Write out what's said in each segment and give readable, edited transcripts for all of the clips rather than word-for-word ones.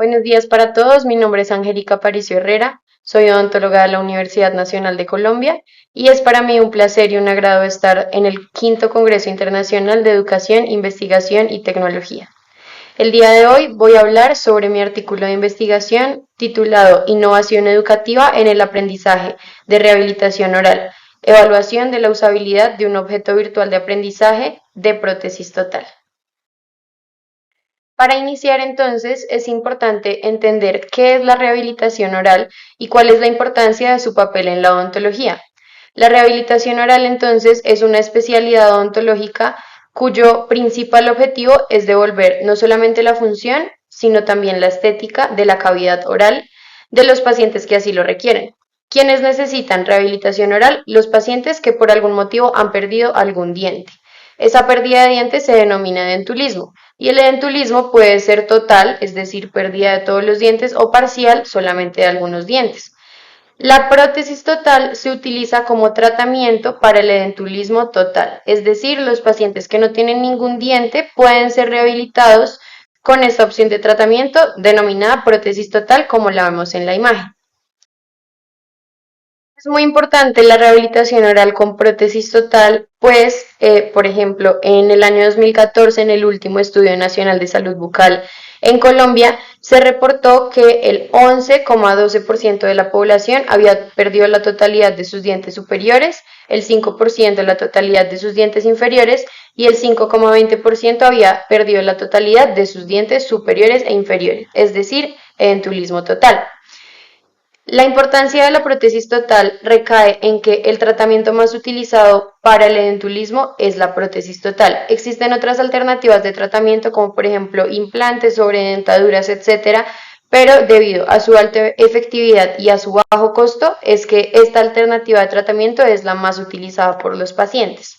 Buenos días para todos, mi nombre es Angélica Aparicio Herrera, soy odontóloga de la Universidad Nacional de Colombia y es para mí un placer y un agrado estar en el quinto Congreso Internacional de Educación, Investigación y Tecnología. El día de hoy voy a hablar sobre mi artículo de investigación titulado Innovación educativa en el aprendizaje de rehabilitación oral, evaluación de la usabilidad de un objeto virtual de aprendizaje de prótesis total. Para iniciar entonces es importante entender qué es la rehabilitación oral y cuál es la importancia de su papel en la odontología. La rehabilitación oral entonces es una especialidad odontológica cuyo principal objetivo es devolver no solamente la función, sino también la estética de la cavidad oral de los pacientes que así lo requieren. ¿Quiénes necesitan rehabilitación oral? Los pacientes que por algún motivo han perdido algún diente. Esa pérdida de dientes se denomina dentulismo y el dentulismo puede ser total, es decir, pérdida de todos los dientes, o parcial, solamente de algunos dientes. La prótesis total se utiliza como tratamiento para el edentulismo total, es decir, los pacientes que no tienen ningún diente pueden ser rehabilitados con esta opción de tratamiento denominada prótesis total, como la vemos en la imagen. Es muy importante la rehabilitación oral con prótesis total, pues, por ejemplo, en el año 2014, en el último Estudio Nacional de Salud Bucal en Colombia, se reportó que el 11,12% de la población había perdido la totalidad de sus dientes superiores, el 5% la totalidad de sus dientes inferiores y el 5,20% había perdido la totalidad de sus dientes superiores e inferiores, es decir, edentulismo total. La importancia de la prótesis total recae en que el tratamiento más utilizado para el edentulismo es la prótesis total. Existen otras alternativas de tratamiento como por ejemplo implantes, sobredentaduras, etcétera, pero debido a su alta efectividad y a su bajo costo es que esta alternativa de tratamiento es la más utilizada por los pacientes.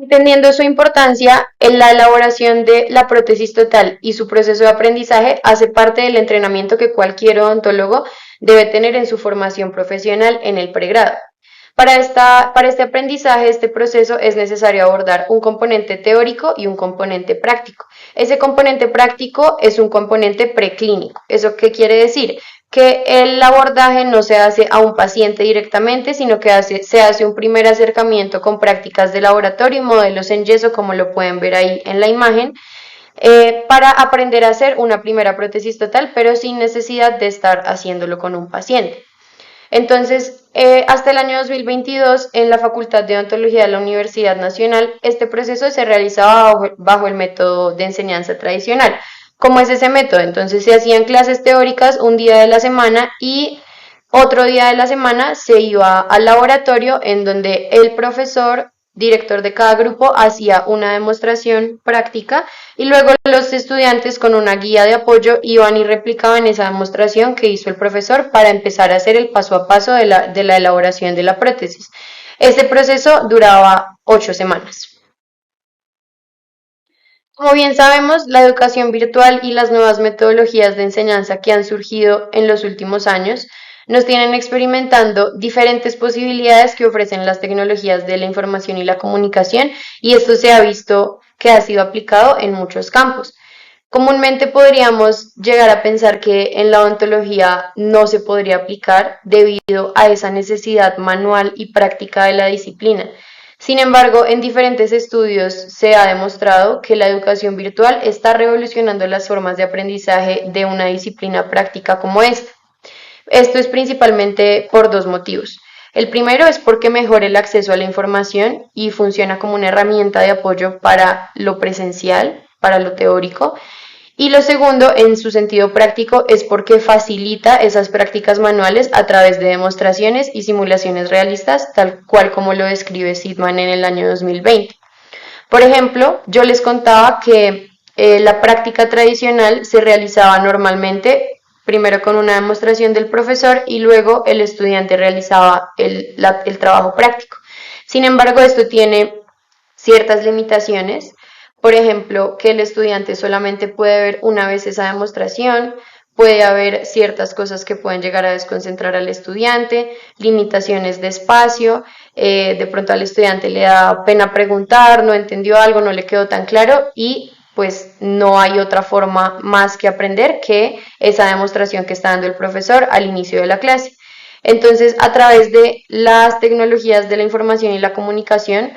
Entendiendo su importancia, en la elaboración de la prótesis total y su proceso de aprendizaje hace parte del entrenamiento que cualquier odontólogo debe tener en su formación profesional en el pregrado. Para este aprendizaje, este proceso, es necesario abordar un componente teórico y un componente práctico. Ese componente práctico es un componente preclínico. ¿Eso qué quiere decir? Que el abordaje no se hace a un paciente directamente, sino que se hace un primer acercamiento con prácticas de laboratorio y modelos en yeso, como lo pueden ver ahí en la imagen, para aprender a hacer una primera prótesis total, pero sin necesidad de estar haciéndolo con un paciente. Entonces, hasta el año 2022, en la Facultad de Odontología de la Universidad Nacional, este proceso se realizaba bajo el método de enseñanza tradicional. ¿Cómo es ese método? Entonces, se hacían clases teóricas un día de la semana y otro día de la semana se iba al laboratorio en donde el profesor, director de cada grupo, hacía una demostración práctica y luego los estudiantes con una guía de apoyo iban y replicaban esa demostración que hizo el profesor para empezar a hacer el paso a paso de la elaboración de la prótesis. Este proceso duraba 8 semanas. Como bien sabemos, la educación virtual y las nuevas metodologías de enseñanza que han surgido en los últimos años nos tienen experimentando diferentes posibilidades que ofrecen las tecnologías de la información y la comunicación, y esto se ha visto que ha sido aplicado en muchos campos. Comúnmente podríamos llegar a pensar que en la odontología no se podría aplicar debido a esa necesidad manual y práctica de la disciplina. Sin embargo, en diferentes estudios se ha demostrado que la educación virtual está revolucionando las formas de aprendizaje de una disciplina práctica como esta. Esto es principalmente por dos motivos. El primero es porque mejora el acceso a la información y funciona como una herramienta de apoyo para lo presencial, para lo teórico. Y lo segundo, en su sentido práctico, es porque facilita esas prácticas manuales a través de demostraciones y simulaciones realistas, tal cual como lo describe Sidman en el año 2020. Por ejemplo, yo les contaba que la práctica tradicional se realizaba normalmente primero con una demostración del profesor y luego el estudiante realizaba el trabajo práctico. Sin embargo, esto tiene ciertas limitaciones. Por ejemplo, que el estudiante solamente puede ver una vez esa demostración, puede haber ciertas cosas que pueden llegar a desconcentrar al estudiante, limitaciones de espacio, de pronto al estudiante le da pena preguntar, no entendió algo, no le quedó tan claro y pues no hay otra forma más que aprender que esa demostración que está dando el profesor al inicio de la clase. Entonces, a través de las tecnologías de la información y la comunicación,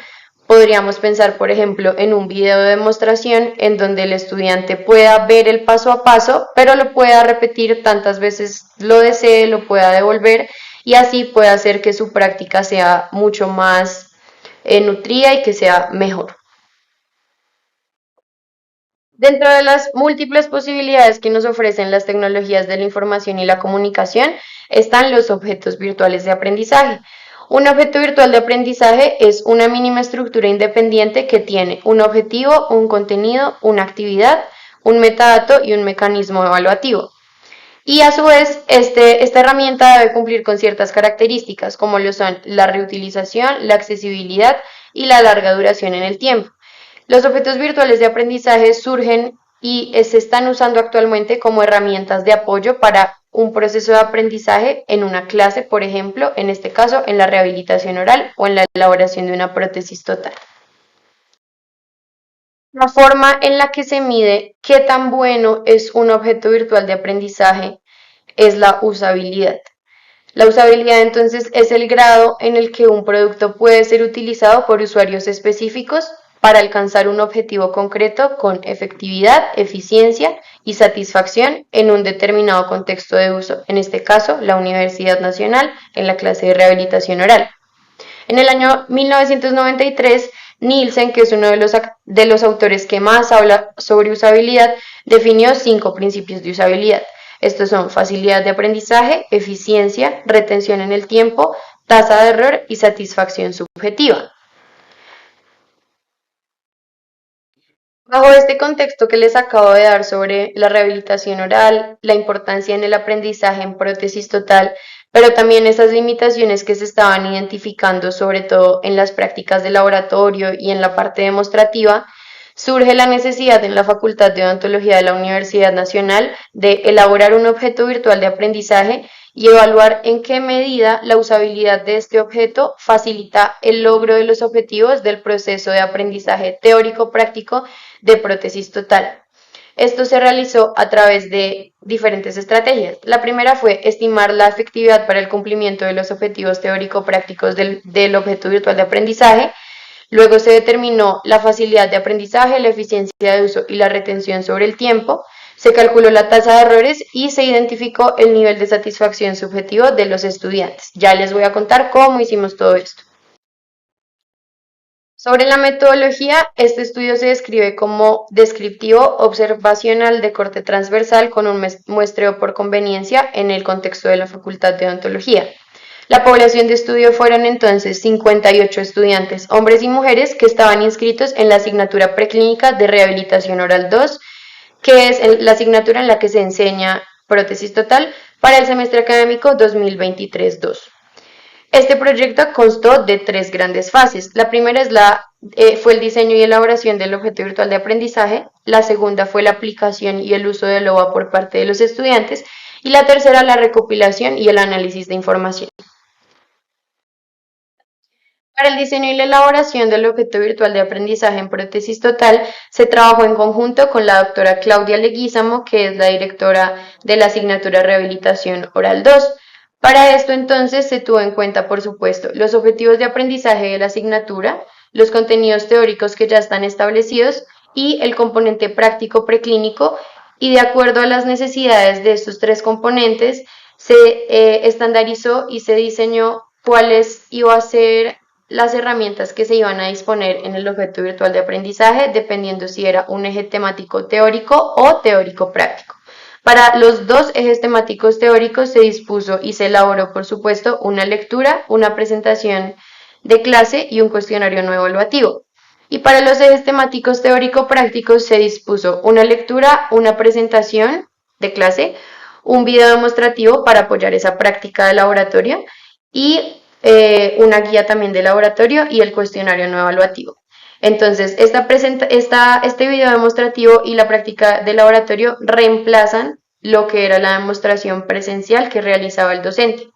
podríamos pensar, por ejemplo, en un video de demostración en donde el estudiante pueda ver el paso a paso, pero lo pueda repetir tantas veces lo desee, lo pueda devolver y así puede hacer que su práctica sea mucho más nutrida y que sea mejor. Dentro de las múltiples posibilidades que nos ofrecen las tecnologías de la información y la comunicación están los objetos virtuales de aprendizaje. Un objeto virtual de aprendizaje es una mínima estructura independiente que tiene un objetivo, un contenido, una actividad, un metadato y un mecanismo evaluativo. Y a su vez, esta herramienta debe cumplir con ciertas características, como lo son la reutilización, la accesibilidad y la larga duración en el tiempo. Los objetos virtuales de aprendizaje surgen y se están usando actualmente como herramientas de apoyo para un proceso de aprendizaje en una clase, por ejemplo, en este caso en la rehabilitación oral o en la elaboración de una prótesis total. La forma en la que se mide qué tan bueno es un objeto virtual de aprendizaje es la usabilidad. La usabilidad entonces es el grado en el que un producto puede ser utilizado por usuarios específicos para alcanzar un objetivo concreto con efectividad, eficiencia y satisfacción en un determinado contexto de uso, en este caso la Universidad Nacional en la clase de rehabilitación oral. En el año 1993, Nielsen, que es uno de los autores que más habla sobre usabilidad, definió 5 principios de usabilidad. Estos son facilidad de aprendizaje, eficiencia, retención en el tiempo, tasa de error y satisfacción subjetiva. Bajo este contexto que les acabo de dar sobre la rehabilitación oral, la importancia en el aprendizaje en prótesis total, pero también esas limitaciones que se estaban identificando, sobre todo en las prácticas de laboratorio y en la parte demostrativa, surge la necesidad en la Facultad de Odontología de la Universidad Nacional de elaborar un objeto virtual de aprendizaje y evaluar en qué medida la usabilidad de este objeto facilita el logro de los objetivos del proceso de aprendizaje teórico-práctico de prótesis total. Esto se realizó a través de diferentes estrategias. La primera fue estimar la efectividad para el cumplimiento de los objetivos teórico-prácticos del objeto virtual de aprendizaje. Luego se determinó la facilidad de aprendizaje, la eficiencia de uso y la retención sobre el tiempo. Se calculó la tasa de errores y se identificó el nivel de satisfacción subjetivo de los estudiantes. Ya les voy a contar cómo hicimos todo esto. Sobre la metodología, este estudio se describe como descriptivo observacional de corte transversal con un muestreo por conveniencia en el contexto de la Facultad de Odontología. La población de estudio fueron entonces 58 estudiantes, hombres y mujeres, que estaban inscritos en la asignatura preclínica de rehabilitación oral 2, que es la asignatura en la que se enseña prótesis total para el semestre académico 2023-2. Este proyecto constó de 3 grandes fases. La primera fue el diseño y elaboración del objeto virtual de aprendizaje, la segunda fue la aplicación y el uso del OVA por parte de los estudiantes y la tercera la recopilación y el análisis de información. Para el diseño y la elaboración del objeto virtual de aprendizaje en prótesis total, se trabajó en conjunto con la doctora Claudia Leguízamo, que es la directora de la asignatura Rehabilitación Oral 2. Para esto entonces se tuvo en cuenta, por supuesto, los objetivos de aprendizaje de la asignatura, los contenidos teóricos que ya están establecidos y el componente práctico preclínico, y de acuerdo a las necesidades de estos 3 componentes se estandarizó y se diseñó cuáles iba a ser las herramientas que se iban a disponer en el objeto virtual de aprendizaje, dependiendo si era un eje temático teórico o teórico práctico. Para los 2 ejes temáticos teóricos se dispuso y se elaboró, por supuesto, una lectura, una presentación de clase y un cuestionario no evaluativo. Y para los ejes temáticos teórico-prácticos se dispuso una lectura, una presentación de clase, un video demostrativo para apoyar esa práctica de laboratorio y una guía también de laboratorio y el cuestionario no evaluativo. Entonces, este video demostrativo y la práctica de laboratorio reemplazan lo que era la demostración presencial que realizaba el docente.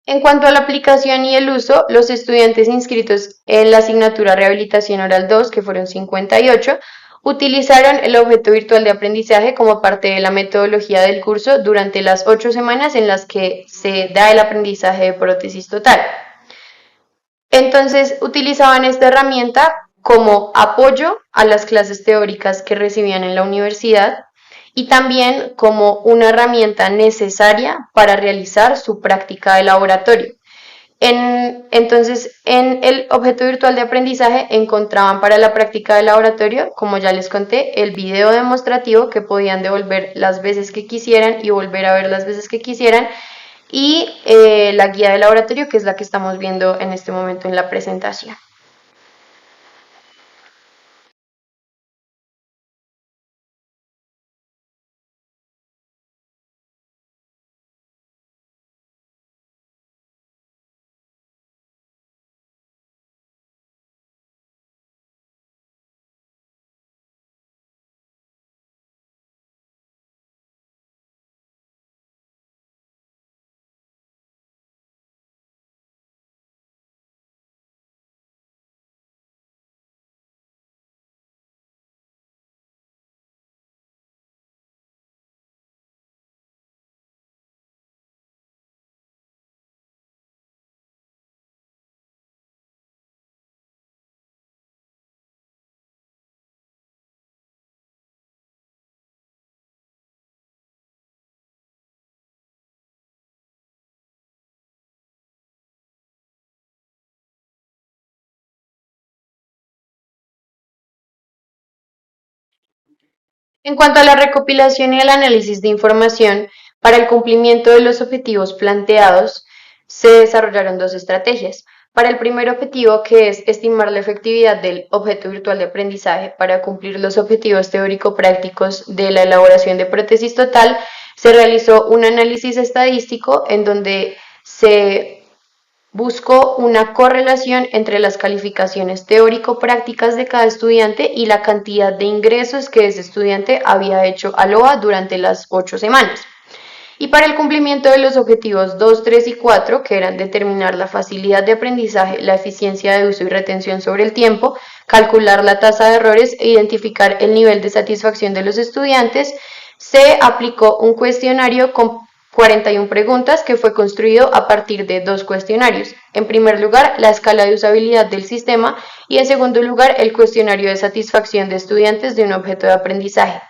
En cuanto a la aplicación y el uso, los estudiantes inscritos en la asignatura Rehabilitación Oral 2, que fueron 58, utilizaron el objeto virtual de aprendizaje como parte de la metodología del curso durante las 8 semanas en las que se da el aprendizaje de prótesis total. Entonces, utilizaban esta herramienta como apoyo a las clases teóricas que recibían en la universidad y también como una herramienta necesaria para realizar su práctica de laboratorio. Entonces, en el objeto virtual de aprendizaje encontraban para la práctica de laboratorio, como ya les conté, el video demostrativo que podían devolver las veces que quisieran y volver a ver las veces que quisieran, y la guía de laboratorio, que es la que estamos viendo en este momento en la presentación. En cuanto a la recopilación y el análisis de información, para el cumplimiento de los objetivos planteados, se desarrollaron dos estrategias. Para el primer objetivo, que es estimar la efectividad del objeto virtual de aprendizaje para cumplir los objetivos teórico-prácticos de la elaboración de prótesis total, se realizó un análisis estadístico en donde se buscó una correlación entre las calificaciones teórico-prácticas de cada estudiante y la cantidad de ingresos que ese estudiante había hecho a LOA durante las 8 semanas. Y para el cumplimiento de los objetivos 2, 3 y 4, que eran determinar la facilidad de aprendizaje, la eficiencia de uso y retención sobre el tiempo, calcular la tasa de errores e identificar el nivel de satisfacción de los estudiantes, se aplicó un cuestionario con 41 preguntas que fue construido a partir de dos cuestionarios. En primer lugar, la escala de usabilidad del sistema y en segundo lugar, el cuestionario de satisfacción de estudiantes de un objeto de aprendizaje.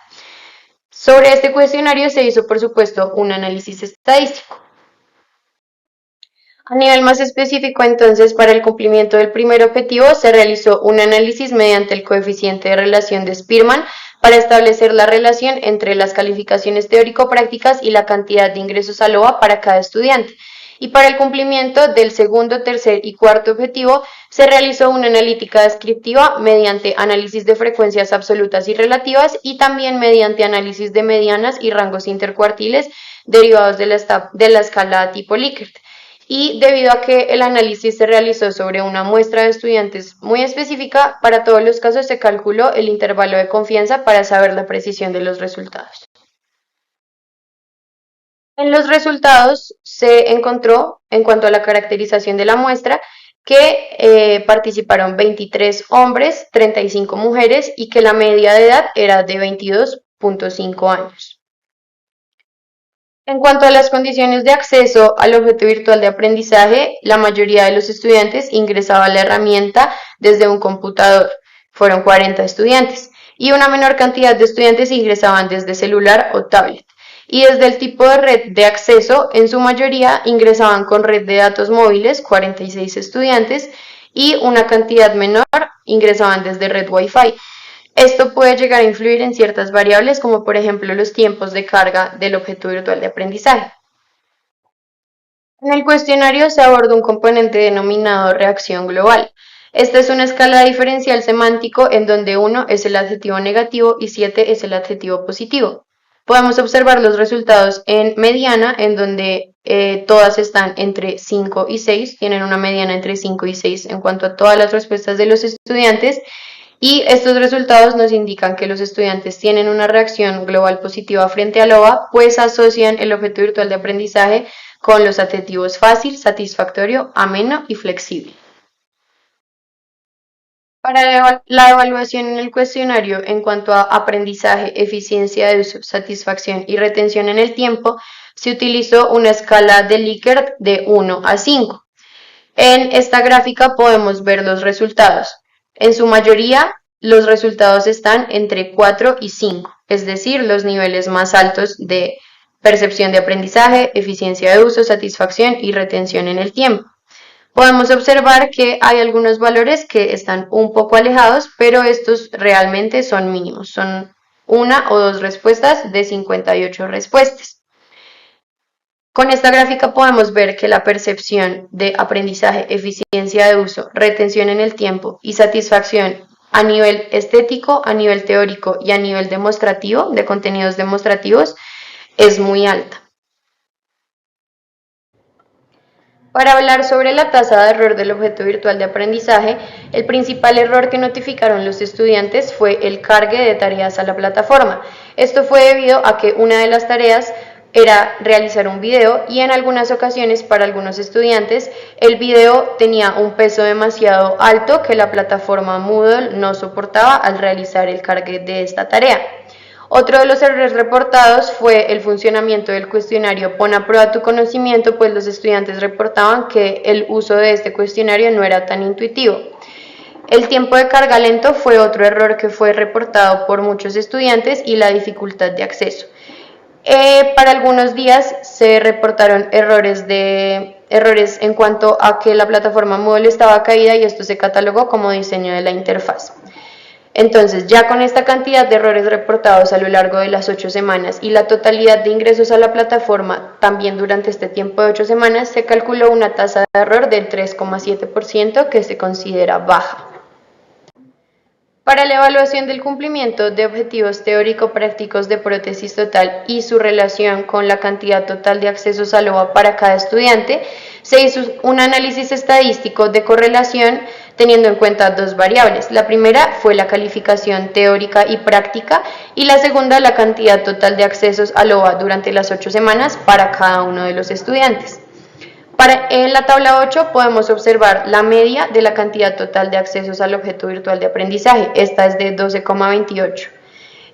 Sobre este cuestionario se hizo, por supuesto, un análisis estadístico. A nivel más específico, entonces, para el cumplimiento del primer objetivo, se realizó un análisis mediante el coeficiente de relación de Spearman para establecer la relación entre las calificaciones teórico-prácticas y la cantidad de ingresos a LOA para cada estudiante. Y para el cumplimiento del segundo, tercer y cuarto objetivo, se realizó una analítica descriptiva mediante análisis de frecuencias absolutas y relativas y también mediante análisis de medianas y rangos intercuartiles derivados de la escala tipo Likert. Y debido a que el análisis se realizó sobre una muestra de estudiantes muy específica, para todos los casos se calculó el intervalo de confianza para saber la precisión de los resultados. En los resultados se encontró, en cuanto a la caracterización de la muestra, que participaron 23 hombres, 35 mujeres y que la media de edad era de 22.5 años. En cuanto a las condiciones de acceso al objeto virtual de aprendizaje, la mayoría de los estudiantes ingresaba a la herramienta desde un computador, fueron 40 estudiantes, y una menor cantidad de estudiantes ingresaban desde celular o tablet. Y desde el tipo de red de acceso, en su mayoría ingresaban con red de datos móviles, 46 estudiantes, y una cantidad menor ingresaban desde red Wi-Fi. Esto puede llegar a influir en ciertas variables, como por ejemplo los tiempos de carga del objeto virtual de aprendizaje. En el cuestionario se aborda un componente denominado reacción global. Esta es una escala diferencial semántico en donde 1 es el adjetivo negativo y 7 es el adjetivo positivo. Podemos observar los resultados en mediana, en donde todas están entre 5 y 6, tienen una mediana entre 5 y 6 en cuanto a todas las respuestas de los estudiantes, y estos resultados nos indican que los estudiantes tienen una reacción global positiva frente a LOA, pues asocian el objeto virtual de aprendizaje con los adjetivos fácil, satisfactorio, ameno y flexible. Para la evaluación en el cuestionario en cuanto a aprendizaje, eficiencia de uso, satisfacción y retención en el tiempo, se utilizó una escala de Likert de 1 a 5. En esta gráfica podemos ver los resultados. En su mayoría, los resultados están entre 4 y 5, es decir, los niveles más altos de percepción de aprendizaje, eficiencia de uso, satisfacción y retención en el tiempo. Podemos observar que hay algunos valores que están un poco alejados, pero estos realmente son mínimos, son una o dos respuestas de 58 respuestas. Con esta gráfica podemos ver que la percepción de aprendizaje, eficiencia de uso, retención en el tiempo y satisfacción a nivel estético, a nivel teórico y a nivel demostrativo, de contenidos demostrativos, es muy alta. Para hablar sobre la tasa de error del objeto virtual de aprendizaje, el principal error que notificaron los estudiantes fue el cargue de tareas a la plataforma. Esto fue debido a que una de las tareas era realizar un video y en algunas ocasiones para algunos estudiantes el video tenía un peso demasiado alto que la plataforma Moodle no soportaba al realizar el cargue de esta tarea. Otro de los errores reportados fue el funcionamiento del cuestionario Pon a prueba tu conocimiento, pues los estudiantes reportaban que el uso de este cuestionario no era tan intuitivo. El tiempo de carga lento fue otro error que fue reportado por muchos estudiantes y la dificultad de acceso. Para algunos días se reportaron errores en cuanto a que la plataforma Moodle estaba caída y esto se catalogó como diseño de la interfaz. Entonces, ya con esta cantidad de errores reportados a lo largo de las 8 semanas y la totalidad de ingresos a la plataforma también durante este tiempo de 8 semanas, se calculó una tasa de error del 3,7% que se considera baja. Para la evaluación del cumplimiento de objetivos teórico-prácticos de prótesis total y su relación con la cantidad total de accesos a LOA para cada estudiante, se hizo un análisis estadístico de correlación teniendo en cuenta dos variables. La primera fue la calificación teórica y práctica y la segunda la cantidad total de accesos a LOA durante las 8 semanas para cada uno de los estudiantes. En la tabla 8 podemos observar la media de la cantidad total de accesos al objeto virtual de aprendizaje. Esta es de 12,28.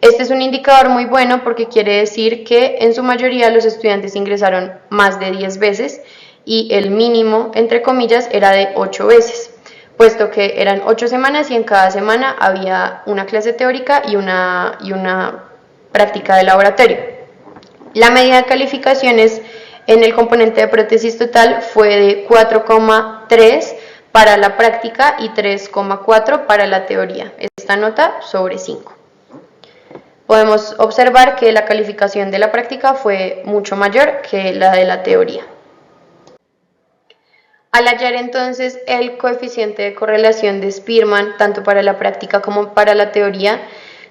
Este es un indicador muy bueno porque quiere decir que en su mayoría los estudiantes ingresaron más de 10 veces y el mínimo, entre comillas, era de 8 veces, puesto que eran 8 semanas y en cada semana había una clase teórica y una práctica de laboratorio. La media de calificaciones en el componente de prótesis total fue de 4,3 para la práctica y 3,4 para la teoría. Esta nota sobre 5. Podemos observar que la calificación de la práctica fue mucho mayor que la de la teoría. Al hallar entonces el coeficiente de correlación de Spearman, tanto para la práctica como para la teoría,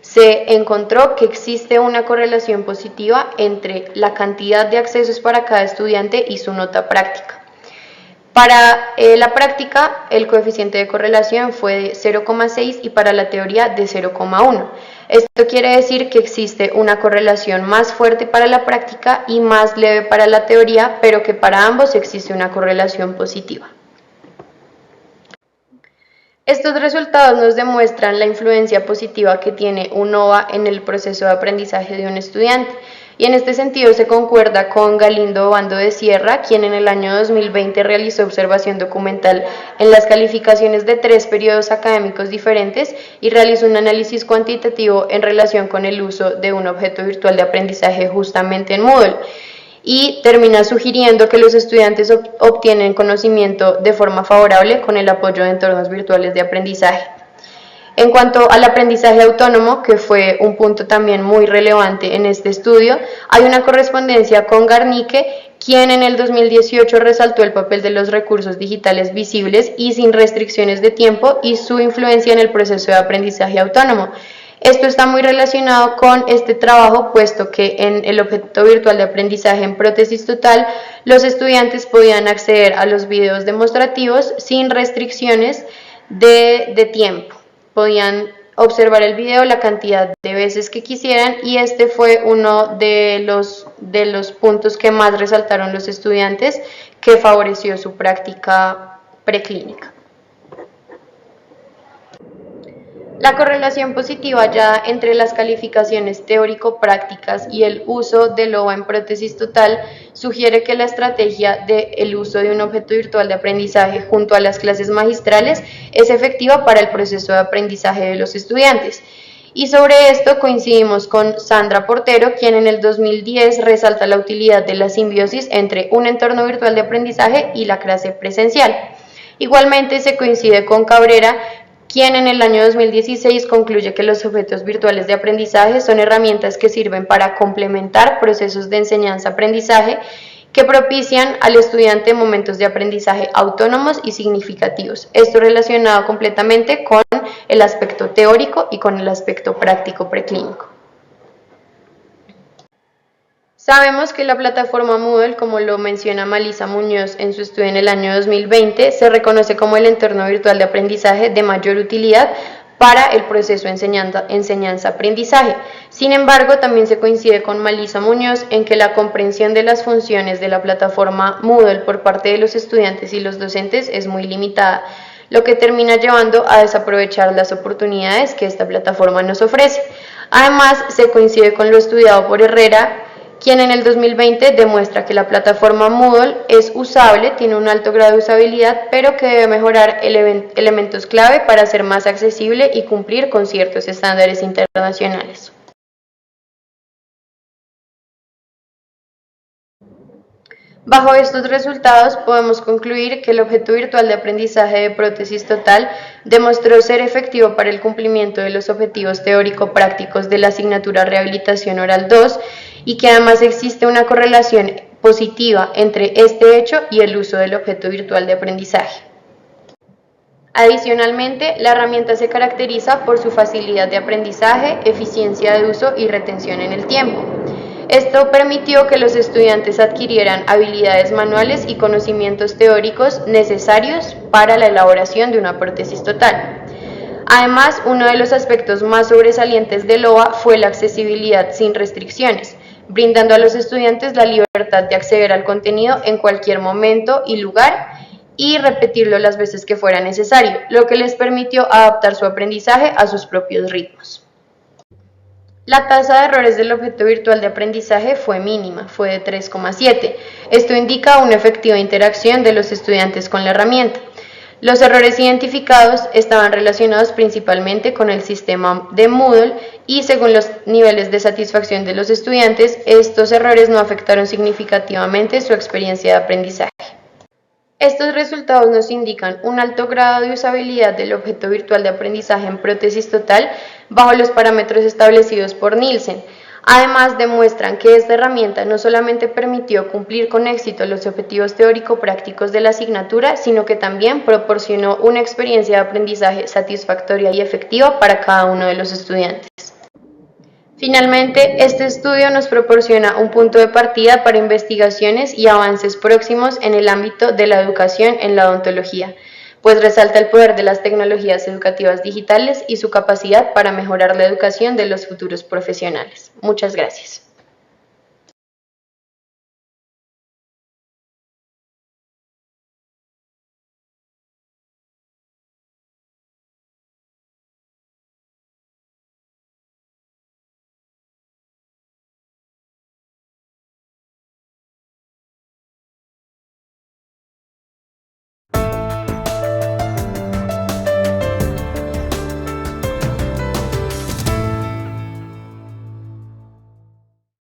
se encontró que existe una correlación positiva entre la cantidad de accesos para cada estudiante y su nota práctica. Para la práctica, el coeficiente de correlación fue de 0,6 y para la teoría de 0,1. Esto quiere decir que existe una correlación más fuerte para la práctica y más leve para la teoría, pero que para ambos existe una correlación positiva. Estos resultados nos demuestran la influencia positiva que tiene UNOVA en el proceso de aprendizaje de un estudiante, y en este sentido se concuerda con Galindo Obando de Sierra, quien en el año 2020 realizó observación documental en las calificaciones de 3 periodos académicos diferentes y realizó un análisis cuantitativo en relación con el uso de un objeto virtual de aprendizaje justamente en Moodle. Y termina sugiriendo que los estudiantes obtienen conocimiento de forma favorable con el apoyo de entornos virtuales de aprendizaje. En cuanto al aprendizaje autónomo, que fue un punto también muy relevante en este estudio, hay una correspondencia con Garnicke, quien en el 2018 resaltó el papel de los recursos digitales visibles y sin restricciones de tiempo y su influencia en el proceso de aprendizaje autónomo. Esto está muy relacionado con este trabajo, puesto que en el objeto virtual de aprendizaje en prótesis total, los estudiantes podían acceder a los videos demostrativos sin restricciones de tiempo. Podían observar el video la cantidad de veces que quisieran, y este fue uno de los puntos que más resaltaron los estudiantes, que favoreció su práctica preclínica. La correlación positiva hallada entre las calificaciones teórico-prácticas y el uso de LOA en prótesis total sugiere que la estrategia del uso de un objeto virtual de aprendizaje junto a las clases magistrales es efectiva para el proceso de aprendizaje de los estudiantes. Y sobre esto coincidimos con Sandra Portero, quien en el 2010 resalta la utilidad de la simbiosis entre un entorno virtual de aprendizaje y la clase presencial. Igualmente se coincide con Cabrera, quien en el año 2016 concluye que los objetos virtuales de aprendizaje son herramientas que sirven para complementar procesos de enseñanza-aprendizaje que propician al estudiante momentos de aprendizaje autónomos y significativos. Esto relacionado completamente con el aspecto teórico y con el aspecto práctico preclínico. Sabemos que la plataforma Moodle, como lo menciona Malisa Muñoz en su estudio en el año 2020, se reconoce como el entorno virtual de aprendizaje de mayor utilidad para el proceso enseñanza-aprendizaje. Sin embargo, también se coincide con Malisa Muñoz en que la comprensión de las funciones de la plataforma Moodle por parte de los estudiantes y los docentes es muy limitada, lo que termina llevando a desaprovechar las oportunidades que esta plataforma nos ofrece. Además, se coincide con lo estudiado por Herrera, quien en el 2020 demuestra que la plataforma Moodle es usable, tiene un alto grado de usabilidad, pero que debe mejorar elementos clave para ser más accesible y cumplir con ciertos estándares internacionales. Bajo estos resultados podemos concluir que el objeto virtual de aprendizaje de prótesis total demostró ser efectivo para el cumplimiento de los objetivos teórico-prácticos de la asignatura Rehabilitación Oral 2 y que además existe una correlación positiva entre este hecho y el uso del objeto virtual de aprendizaje. Adicionalmente, la herramienta se caracteriza por su facilidad de aprendizaje, eficiencia de uso y retención en el tiempo. Esto permitió que los estudiantes adquirieran habilidades manuales y conocimientos teóricos necesarios para la elaboración de una prótesis total. Además, uno de los aspectos más sobresalientes de LOA fue la accesibilidad sin restricciones, brindando a los estudiantes la libertad de acceder al contenido en cualquier momento y lugar y repetirlo las veces que fuera necesario, lo que les permitió adaptar su aprendizaje a sus propios ritmos. La tasa de errores del objeto virtual de aprendizaje fue mínima, fue de 3,7. Esto indica una efectiva interacción de los estudiantes con la herramienta. Los errores identificados estaban relacionados principalmente con el sistema de Moodle y según los niveles de satisfacción de los estudiantes, estos errores no afectaron significativamente su experiencia de aprendizaje. Estos resultados nos indican un alto grado de usabilidad del objeto virtual de aprendizaje en prótesis total bajo los parámetros establecidos por Nielsen. Además, demuestran que esta herramienta no solamente permitió cumplir con éxito los objetivos teórico-prácticos de la asignatura, sino que también proporcionó una experiencia de aprendizaje satisfactoria y efectiva para cada uno de los estudiantes. Finalmente, este estudio nos proporciona un punto de partida para investigaciones y avances próximos en el ámbito de la educación en la odontología, pues resalta el poder de las tecnologías educativas digitales y su capacidad para mejorar la educación de los futuros profesionales. Muchas gracias.